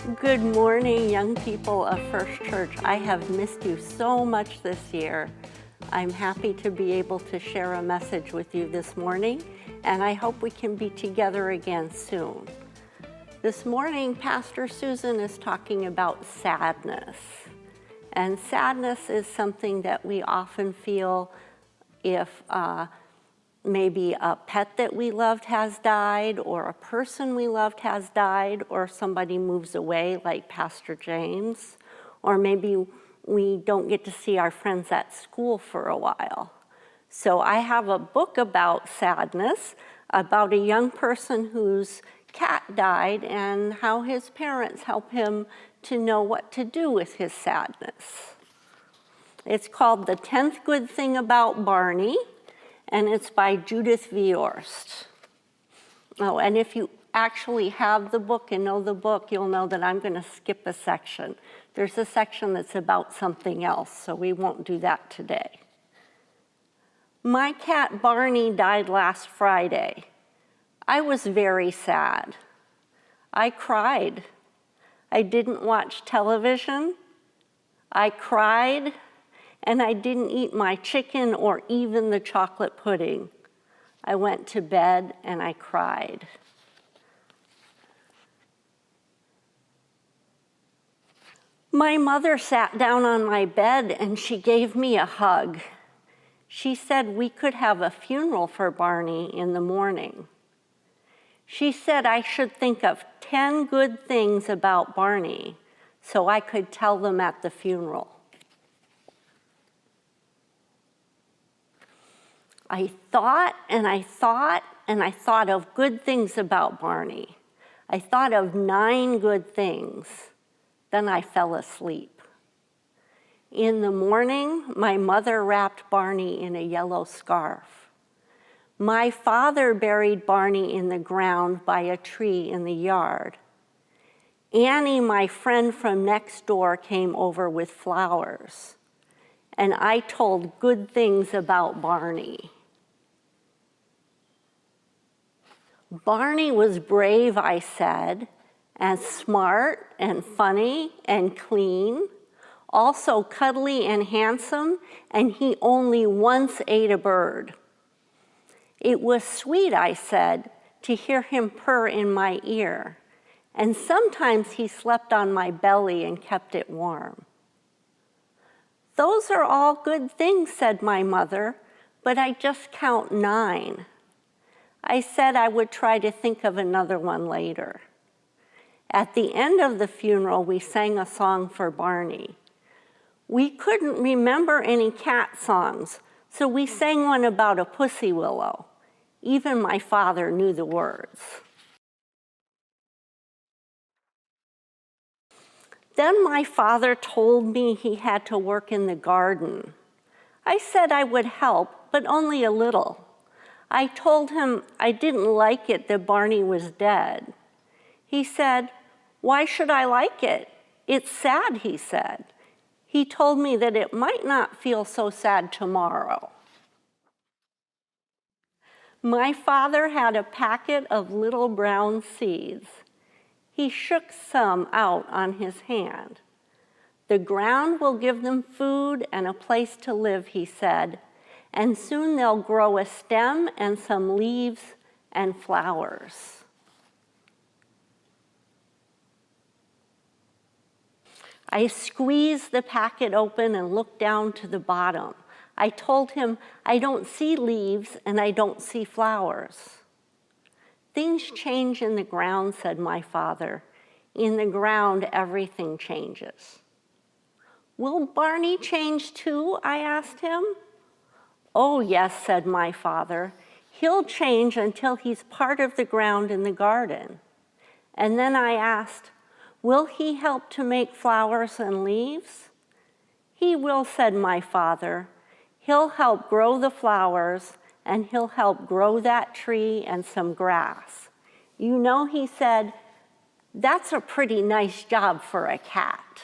Good morning, young people of First Church. I have missed you so much this year. I'm happy to be able to share a message with you this morning, and I hope we can be together again soon. This morning, Pastor Susan is talking about sadness. And sadness is something that we often feel if maybe a pet that we loved has died, or a person we loved has died, or somebody moves away like Pastor James, or maybe we don't get to see our friends at school for a while. So I have a book about sadness, about a young person whose cat died and how his parents help him to know what to do with his sadness. It's called The 10th Good Thing About Barney, and it's by Judith Viorst. Oh, and if you actually have the book and know the book, you'll know that I'm going to skip a section. There's a section that's about something else, so we won't do that today. My cat Barney died last Friday. I was very sad. I cried. I didn't watch television. I cried. And I didn't eat my chicken or even the chocolate pudding. I went to bed and I cried. My mother sat down on my bed and she gave me a hug. She said we could have a funeral for Barney in the morning. She said I should think of 10 good things about Barney so I could tell them at the funeral. I thought and I thought and I thought of good things about Barney. I thought of 9 good things. Then I fell asleep. In the morning, my mother wrapped Barney in a yellow scarf. My father buried Barney in the ground by a tree in the yard. Annie, my friend from next door, came over with flowers. And I told good things about Barney. Barney was brave, I said, and smart and funny and clean, also cuddly and handsome, and he only once ate a bird. It was sweet, I said, to hear him purr in my ear, and sometimes he slept on my belly and kept it warm. Those are all good things, said my mother, but I just count 9. I said I would try to think of another one later. At the end of the funeral, we sang a song for Barney. We couldn't remember any cat songs, so we sang one about a pussy willow. Even my father knew the words. Then my father told me he had to work in the garden. I said I would help, but only a little. I told him I didn't like it that Barney was dead. He said, "Why should I like it? It's sad," he said. He told me that it might not feel so sad tomorrow. My father had a packet of little brown seeds. He shook some out on his hand. "The ground will give them food and a place to live," he said, "and soon they'll grow a stem and some leaves and flowers." I squeezed the packet open and looked down to the bottom. I told him, "I don't see leaves and I don't see flowers." "Things change in the ground," said my father. "In the ground, everything changes." "Will Barney change too?" I asked him. "Oh, yes," said my father. "He'll change until he's part of the ground in the garden." And then I asked, "Will he help to make flowers and leaves?" "He will," said my father. "He'll help grow the flowers, and he'll help grow that tree and some grass. You know," he said, "that's a pretty nice job for a cat."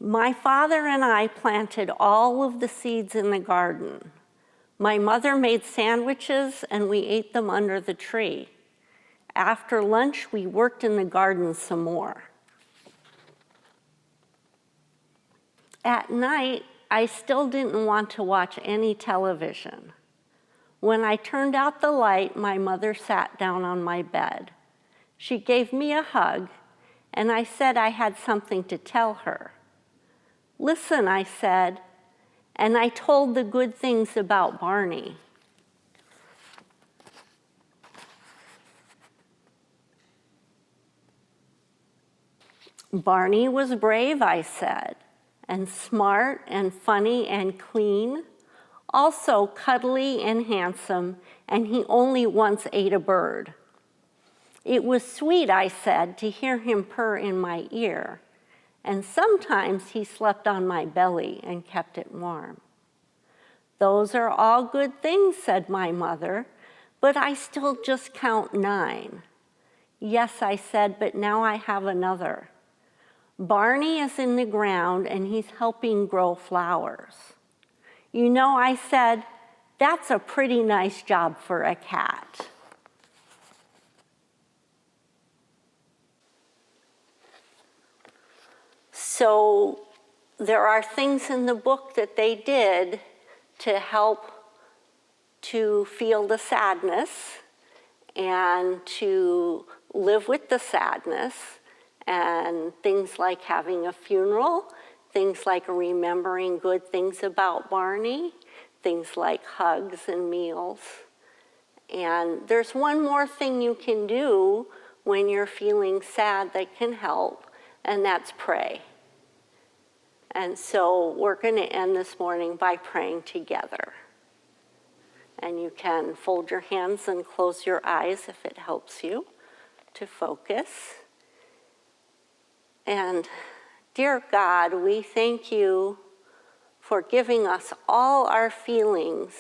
My father and I planted all of the seeds in the garden. My mother made sandwiches and we ate them under the tree. After lunch, we worked in the garden some more. At night, I still didn't want to watch any television. When I turned out the light, my mother sat down on my bed. She gave me a hug, and I said I had something to tell her. "Listen," I said, and I told the good things about Barney. Barney was brave, I said, and smart and funny and clean, also cuddly and handsome, and he only once ate a bird. It was sweet, I said, to hear him purr in my ear, and sometimes he slept on my belly and kept it warm. Those are all good things, said my mother, but I still just count 9. Yes, I said, but now I have another. Barney is in the ground and he's helping grow flowers. You know, I said, that's a pretty nice job for a cat. So there are things in the book that they did to help to feel the sadness and to live with the sadness, and things like having a funeral, things like remembering good things about Barney, things like hugs and meals. And there's one more thing you can do when you're feeling sad that can help, and that's pray. And so we're going to end this morning by praying together. And you can fold your hands and close your eyes if it helps you to focus. And dear God, we thank you for giving us all our feelings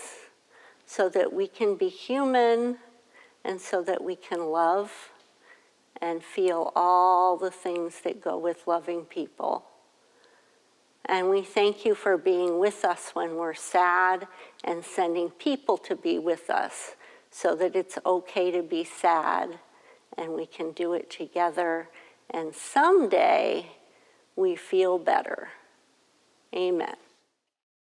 so that we can be human and so that we can love and feel all the things that go with loving people. And we thank you for being with us when we're sad and sending people to be with us so that it's okay to be sad and we can do it together. And someday we feel better. Amen.